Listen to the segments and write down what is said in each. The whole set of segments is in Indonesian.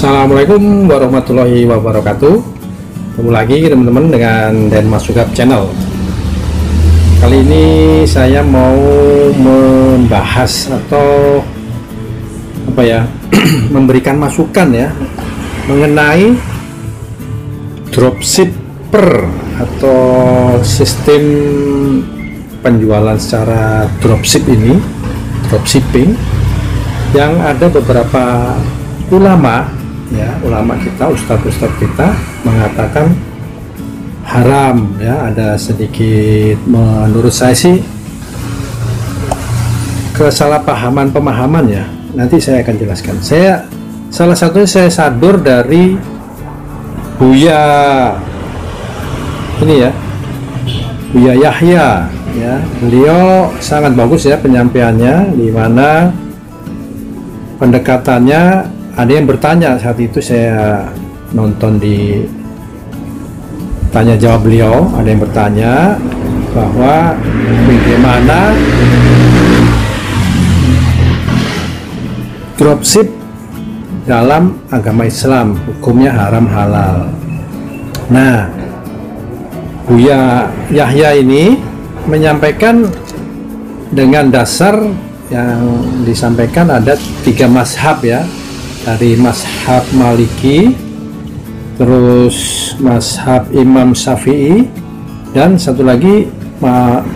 Assalamualaikum warahmatullahi wabarakatuh. Ketemu lagi teman-teman dengan Den Mas Sugap Channel. Kali ini saya mau membahas atau memberikan masukan ya mengenai dropshipper atau sistem penjualan secara dropshipping, yang ada beberapa ulama kita, ustadz kita mengatakan haram ya. Ada sedikit, menurut saya sih, kesalahpahaman pemahaman ya. Nanti saya akan jelaskan. Salah satunya saya sadur dari Buya ini ya, Buya Yahya ya. Beliau sangat bagus ya penyampaiannya, di mana pendekatannya. Ada yang bertanya saat itu, saya nonton di tanya jawab beliau. Ada yang bertanya bahwa bagaimana dropship dalam agama Islam, hukumnya haram halal. Nah, Buya Yahya ini menyampaikan dengan dasar yang disampaikan ada 3 mazhab ya, dari mazhab Maliki, terus mazhab Imam Syafi'i, dan satu lagi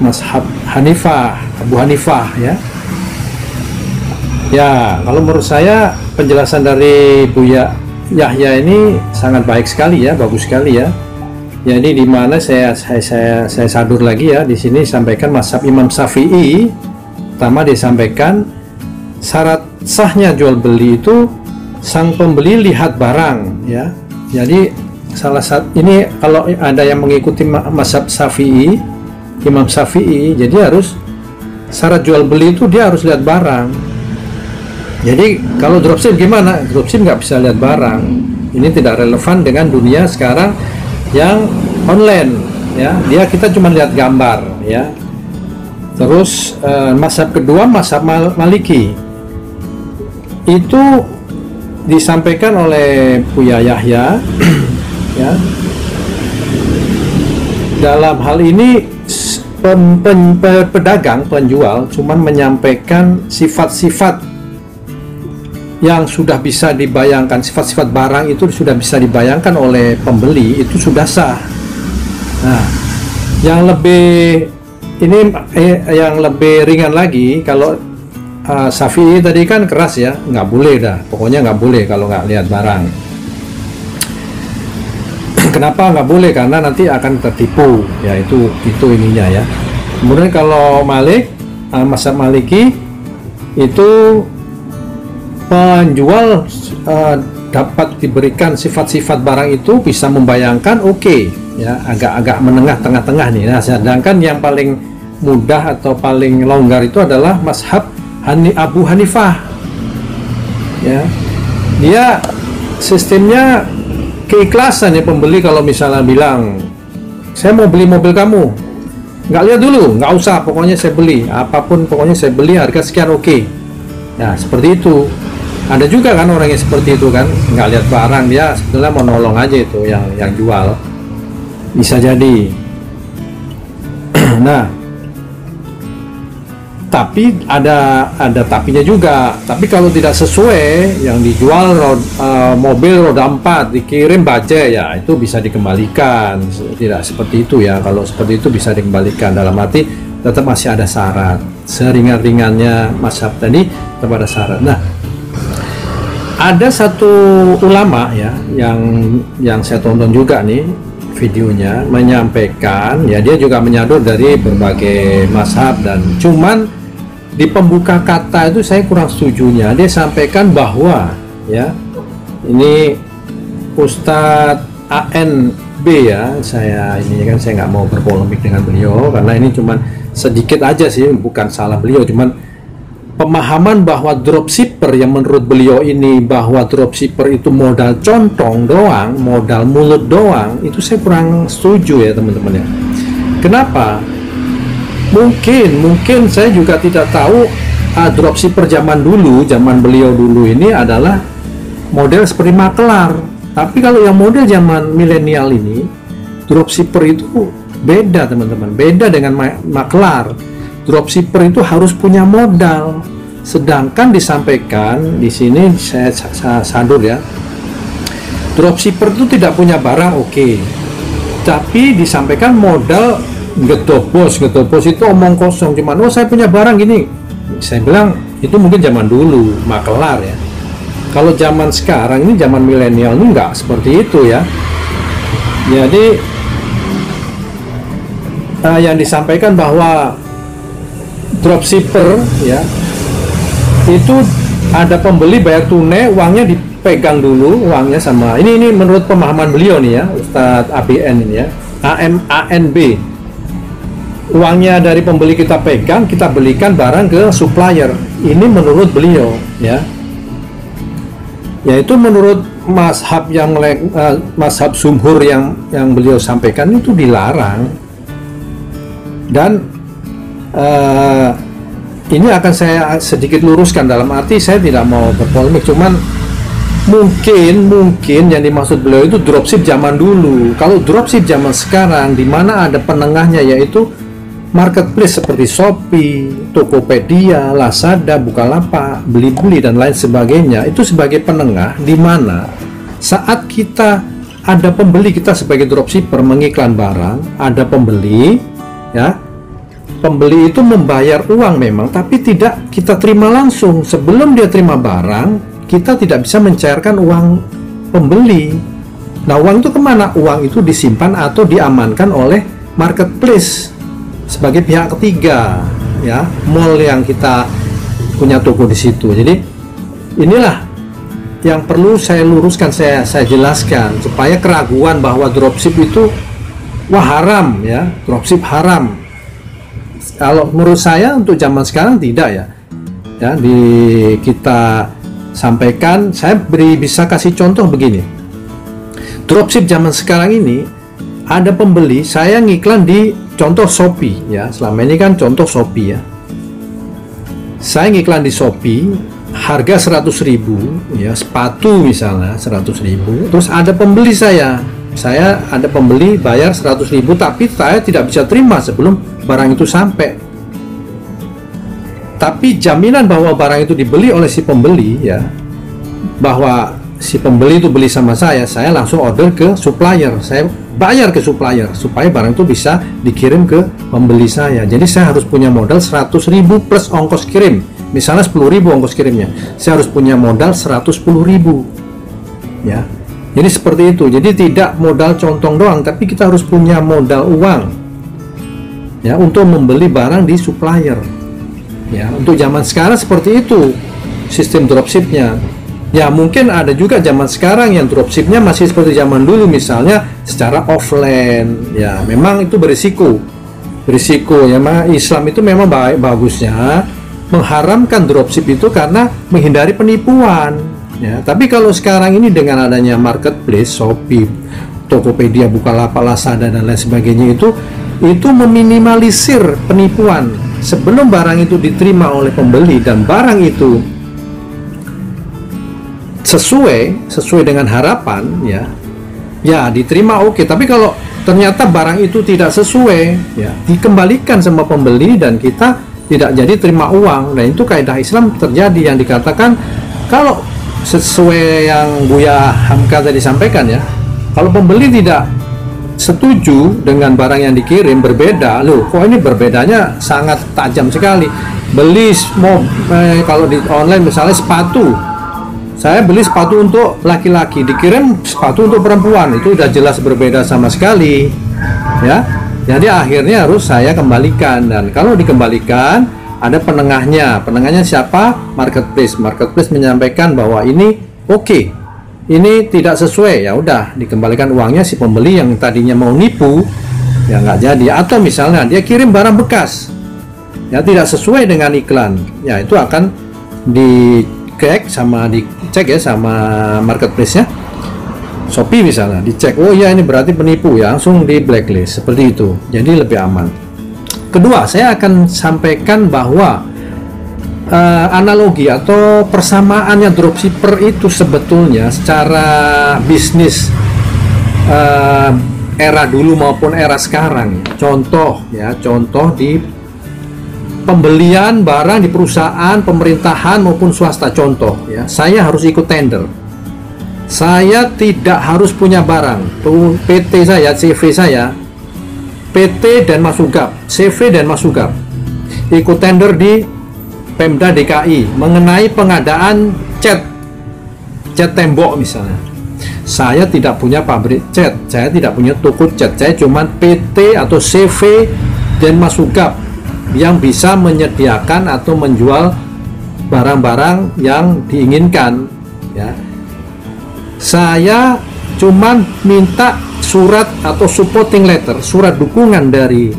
mazhab Hanifah, Abu Hanifah ya. Ya, kalau menurut saya penjelasan dari Buya Yahya ini sangat baik sekali ya, bagus sekali ya. Jadi di mana saya sadur lagi ya, di sini sampaikan mazhab Imam Syafi'i. Pertama disampaikan syarat sahnya jual beli itu sang pembeli lihat barang ya. Jadi salah satu ini, kalau ada yang mengikuti mazhab Syafi'i, Imam Syafi'i, jadi harus syarat jual beli itu dia harus lihat barang. Jadi kalau dropship gimana? Dropship nggak bisa lihat barang. Ini tidak relevan dengan dunia sekarang yang online ya. Kita cuma lihat gambar ya. Terus mazhab kedua, mazhab Maliki, itu disampaikan oleh Buya Yahya ya. Dalam hal ini pedagang, penjual cuman menyampaikan sifat-sifat yang sudah bisa dibayangkan, sifat-sifat barang itu sudah bisa dibayangkan oleh pembeli, itu sudah sah. Nah, yang lebih yang lebih ringan lagi, kalau Syafi'i tadi kan keras ya, nggak boleh dah, pokoknya nggak boleh kalau nggak lihat barang. Kenapa nggak boleh? Karena nanti akan tertipu ya, itu ininya ya. Kemudian kalau mazhab Maliki itu penjual dapat diberikan sifat-sifat barang itu bisa membayangkan, oke ya, agak-agak menengah tengah-tengah nih. Nah, sedangkan yang paling mudah atau paling longgar itu adalah mazhab Abu Hanifah ya. Dia sistemnya keikhlasan ya, pembeli kalau misalnya bilang saya mau beli mobil kamu, nggak lihat dulu, nggak usah, pokoknya saya beli apapun, pokoknya saya beli harga sekian, oke. Nah, seperti itu. Ada juga kan orang yang seperti itu kan, nggak lihat barang, dia sebetulnya mau nolong aja itu yang jual, bisa jadi. Nah, tapi ada tapinya juga. Tapi kalau tidak sesuai, yang dijual mobil roda 4 dikirim baja ya, itu bisa dikembalikan. Tidak seperti itu ya, kalau seperti itu bisa dikembalikan, dalam arti tetap masih ada syarat. Seringan-ringannya mazhab tadi tetap ada syarat. Nah, ada satu ulama ya yang saya tonton juga nih videonya, menyampaikan ya, dia juga menyadur dari berbagai mazhab, dan cuman di pembuka kata itu saya kurang setujunya. Dia sampaikan bahwa ya, ini Ustadz ANB ya, saya nggak mau berpolemik dengan beliau karena ini cuman sedikit aja sih, bukan salah beliau, cuman pemahaman bahwa dropshipper yang menurut beliau ini, bahwa dropshipper itu modal contong doang, modal mulut doang, itu saya kurang setuju ya teman-teman ya. Kenapa? Mungkin saya juga tidak tahu dropshipper zaman beliau dulu ini adalah model seperti makelar. Tapi kalau yang model zaman milenial ini, dropshipper itu beda teman-teman, beda dengan makelar. Dropshipper itu harus punya modal, sedangkan disampaikan di sini saya sadur ya, dropshipper itu tidak punya barang, oke. Tapi disampaikan modal getobos itu omong kosong, cuman oh saya punya barang gini. Saya bilang itu mungkin zaman dulu makelar ya. Kalau zaman sekarang ini, zaman milenial ini nggak seperti itu ya. Jadi yang disampaikan bahwa dropshipper ya, itu ada pembeli bayar tunai, uangnya dipegang dulu, uangnya sama ini menurut pemahaman beliau nih ya, Ustadz ABN ini ya, ANB. Uangnya dari pembeli kita pegang, kita belikan barang ke supplier. Ini menurut beliau ya. Yaitu menurut mazhab yang mazhab sumhur yang beliau sampaikan itu dilarang. Dan ini akan saya sedikit luruskan, dalam arti saya tidak mau berpolemik, cuman mungkin yang dimaksud beliau itu dropship zaman dulu. Kalau dropship zaman sekarang, di mana ada penengahnya yaitu marketplace seperti Shopee, Tokopedia, Lazada, Bukalapak, Blibli dan lain sebagainya, itu sebagai penengah di mana saat kita ada pembeli, kita sebagai dropshipper mengiklan barang, ada pembeli ya. Pembeli itu membayar uang memang, tapi tidak kita terima langsung. Sebelum dia terima barang, kita tidak bisa mencairkan uang pembeli. Nah, uang itu kemana? Uang itu disimpan atau diamankan oleh marketplace sebagai pihak ketiga ya, mall yang kita punya toko di situ. Jadi inilah yang perlu saya luruskan, saya jelaskan supaya keraguan bahwa dropship itu wah haram ya, dropship haram. Kalau menurut saya untuk zaman sekarang tidak ya. Ya, kita sampaikan, saya bisa kasih contoh begini. Dropship zaman sekarang ini ada pembeli, saya ngiklan di contoh Shopee ya, selama ini kan contoh Shopee ya. Saya ngiklan di Shopee, harga 100.000 ya, sepatu misalnya 100.000. Terus ada pembeli saya ada pembeli bayar 100.000, tapi saya tidak bisa terima sebelum barang itu sampai. Tapi jaminan bahwa barang itu dibeli oleh si pembeli ya, bahwa si pembeli itu beli sama saya langsung order ke supplier, saya bayar ke supplier supaya barang itu bisa dikirim ke pembeli saya. Jadi saya harus punya modal 100.000 plus ongkos kirim. Misalnya 10.000 ongkos kirimnya, saya harus punya modal 110.000 ya. Jadi seperti itu. Jadi tidak modal contong doang, tapi kita harus punya modal uang ya untuk membeli barang di supplier ya. Untuk zaman sekarang seperti itu sistem dropshipnya. Ya mungkin ada juga zaman sekarang yang dropshipnya masih seperti zaman dulu, misalnya secara offline ya. Memang itu berisiko ya. Islam itu memang bagusnya mengharamkan dropship itu karena menghindari penipuan ya. Tapi kalau sekarang ini dengan adanya marketplace Shopee, Tokopedia, Bukalapak, Lazada dan lain sebagainya, itu meminimalisir penipuan. Sebelum barang itu diterima oleh pembeli dan barang itu sesuai dengan harapan ya diterima, oke. Tapi kalau ternyata barang itu tidak sesuai ya, dikembalikan sama pembeli dan kita tidak jadi terima uang. Nah, itu kaidah Islam terjadi yang dikatakan kalau sesuai yang Buya Hamka tadi sampaikan ya, kalau pembeli tidak setuju dengan barang yang dikirim, berbeda, loh kok ini berbedanya sangat tajam sekali. Beli kalau di online misalnya sepatu, saya beli sepatu untuk laki-laki, dikirim sepatu untuk perempuan, itu udah jelas berbeda sama sekali ya. Jadi akhirnya harus saya kembalikan, dan kalau dikembalikan ada penengahnya siapa? Marketplace menyampaikan bahwa ini oke, ini tidak sesuai, ya udah dikembalikan uangnya. Si pembeli yang tadinya mau nipu ya nggak jadi. Atau misalnya dia kirim barang bekas ya tidak sesuai dengan iklan, ya itu akan dicek ya sama marketplace-nya. Shopee misalnya dicek, oh ya ini berarti penipu ya, langsung di blacklist seperti itu. Jadi lebih aman. Kedua, saya akan sampaikan bahwa analogi atau persamaannya dropshipper itu sebetulnya secara bisnis era dulu maupun era sekarang. Contoh di pembelian barang di perusahaan pemerintahan maupun swasta. Contoh ya, saya harus ikut tender. Saya tidak harus punya barang. Tuh PT saya, CV saya, PT dan Masugap, CV dan Masugap, ikut tender di Pemda DKI mengenai pengadaan cat tembok misalnya. Saya tidak punya pabrik cat, saya tidak punya toko cat, saya cuma PT atau CV dan Masugap yang bisa menyediakan atau menjual barang-barang yang diinginkan ya. Saya cuma minta surat atau supporting letter, surat dukungan dari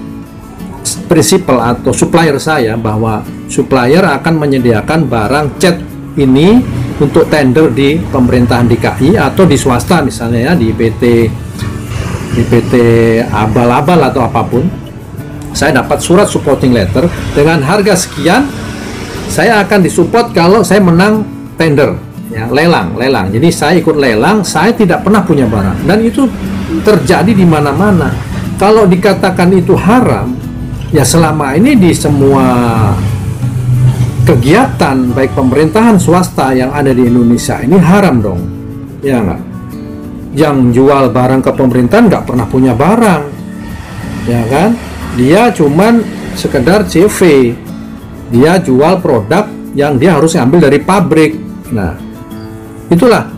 prinsipal atau supplier saya bahwa supplier akan menyediakan barang cat ini untuk tender di pemerintahan DKI atau di swasta misalnya ya, di PT abal-abal atau apapun. Saya dapat surat supporting letter dengan harga sekian, saya akan disupport kalau saya menang tender ya, lelang. Jadi saya ikut lelang, saya tidak pernah punya barang, dan itu terjadi di mana-mana. Kalau dikatakan itu haram, ya selama ini di semua kegiatan baik pemerintahan swasta yang ada di Indonesia ini haram dong, ya nggak? Yang jual barang ke pemerintahan nggak pernah punya barang, ya kan? Dia cuman sekedar CV, dia jual produk yang dia harus ambil dari pabrik. Nah, itulah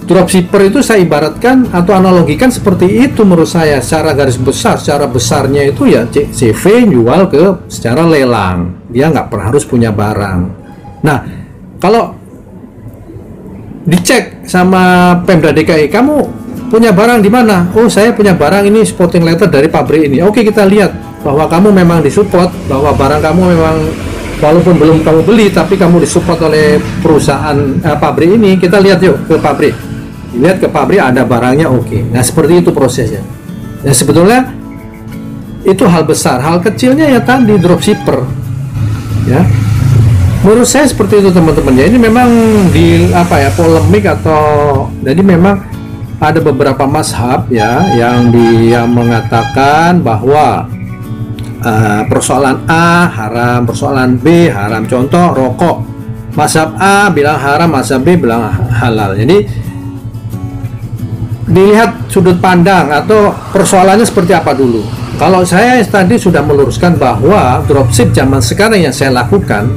dropshipper itu saya ibaratkan atau analogikan seperti itu menurut saya secara garis besar. Secara besarnya itu ya CV jual ke secara lelang, dia nggak pernah harus punya barang. Nah, kalau dicek sama Pemda DKI, kamu punya barang di mana? Oh, saya punya barang ini, supporting letter dari pabrik ini. Oke, kita lihat bahwa kamu memang disupport, bahwa barang kamu memang walaupun belum kamu beli tapi kamu disupport oleh perusahaan pabrik ini. Kita lihat yuk ke pabrik, lihat ke pabrik ada barangnya. Oke. Nah, seperti itu prosesnya. Nah, sebetulnya itu hal besar. Hal kecilnya ya tadi dropshipper ya, menurut saya seperti itu teman-teman ya. Ini memang di polemik atau jadi memang ada beberapa mazhab ya yang dia mengatakan bahwa persoalan A haram, persoalan B haram. Contoh rokok, mazhab A bilang haram, mazhab B bilang halal. Jadi dilihat sudut pandang atau persoalannya seperti apa dulu. Kalau saya tadi sudah meluruskan bahwa dropship zaman sekarang yang saya lakukan,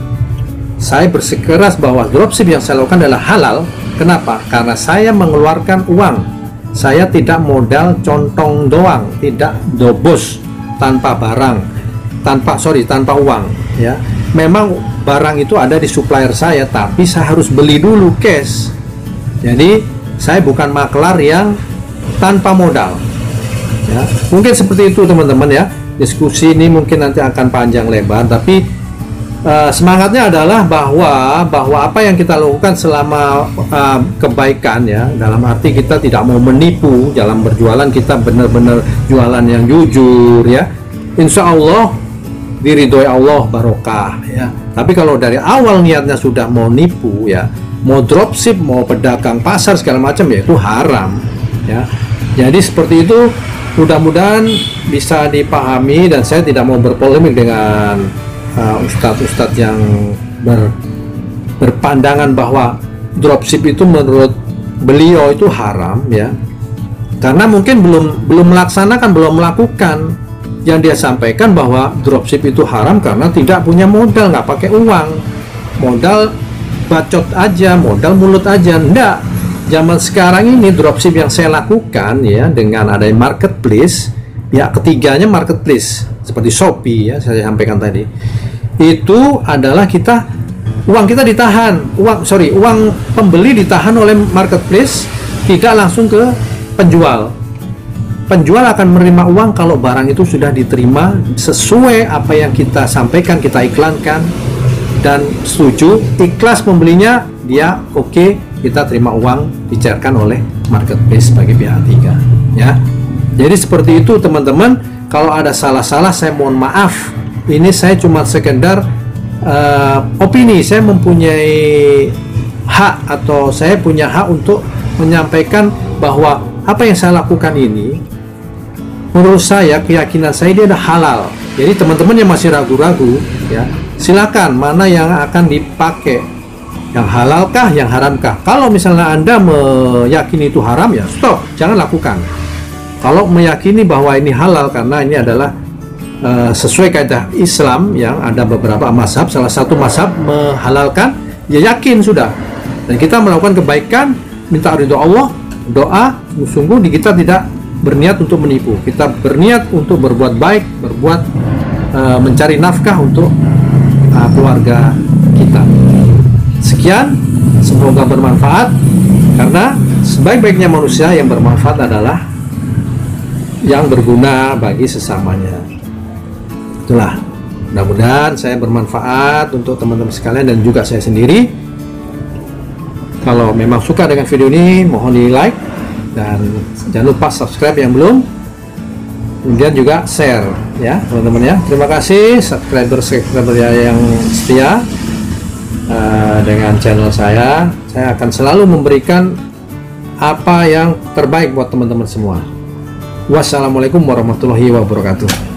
saya bersikeras bahwa dropship yang saya lakukan adalah halal. Kenapa? Karena saya mengeluarkan uang. Saya tidak modal contong doang, tidak dobos tanpa barang, tanpa uang ya. Memang barang itu ada di supplier saya, tapi saya harus beli dulu cash. Jadi saya bukan maklar yang tanpa modal ya. Mungkin seperti itu teman-teman ya. Diskusi ini mungkin nanti akan panjang lebar, tapi semangatnya adalah bahwa apa yang kita lakukan selama kebaikan ya, dalam arti kita tidak mau menipu dalam berjualan, kita benar-benar jualan yang jujur ya. Insya Allah diridhoi Allah, barokah ya. Tapi kalau dari awal niatnya sudah mau nipu ya, mau dropship, mau pedagang pasar segala macam, ya itu haram ya. Jadi seperti itu, mudah-mudahan bisa dipahami, dan saya tidak mau berpolemik dengan ustadz-ustadz yang berpandangan bahwa dropship itu menurut beliau itu haram ya, karena mungkin belum melaksanakan, belum melakukan. Yang dia sampaikan bahwa dropship itu haram karena tidak punya modal, nggak pakai uang, modal bacot aja, modal mulut aja. Enggak, zaman sekarang ini dropship yang saya lakukan ya, dengan adanya marketplace, ya ketiganya marketplace seperti Shopee ya, saya sampaikan tadi, itu adalah uang kita ditahan, uang pembeli ditahan oleh marketplace, tidak langsung ke penjual. Penjual akan menerima uang kalau barang itu sudah diterima sesuai apa yang kita sampaikan, kita iklankan, dan setuju, ikhlas membelinya, dia oke, kita terima uang dicairkan oleh marketplace sebagai pihak ketiga ya. Jadi seperti itu teman-teman. Kalau ada salah-salah saya mohon maaf. Ini saya cuma sekedar opini, saya mempunyai hak atau saya punya hak untuk menyampaikan bahwa apa yang saya lakukan ini, menurut saya, keyakinan saya ini adalah halal. Jadi teman-teman yang masih ragu-ragu, ya, silakan mana yang akan dipakai, yang halalkah, yang haramkah. Kalau misalnya Anda meyakini itu haram, ya stop, jangan lakukan. Kalau meyakini bahwa ini halal karena ini adalah sesuai kaidah Islam, yang ada beberapa mazhab, salah satu mazhab menghalalkan, ya yakin sudah. Dan kita melakukan kebaikan, minta ridho Allah, doa, sungguh kita tidak berniat untuk menipu, kita berniat untuk berbuat baik, mencari nafkah untuk keluarga kita. Sekian, semoga bermanfaat, karena sebaik-baiknya manusia yang bermanfaat adalah yang berguna bagi sesamanya. Itulah, mudah-mudahan saya bermanfaat untuk teman-teman sekalian dan juga saya sendiri. Kalau memang suka dengan video ini, mohon di like, dan jangan lupa subscribe yang belum, kemudian juga share ya teman-teman ya. Terima kasih subscriber yang setia dengan channel saya akan selalu memberikan apa yang terbaik buat teman-teman semua. Wassalamualaikum warahmatullahi wabarakatuh.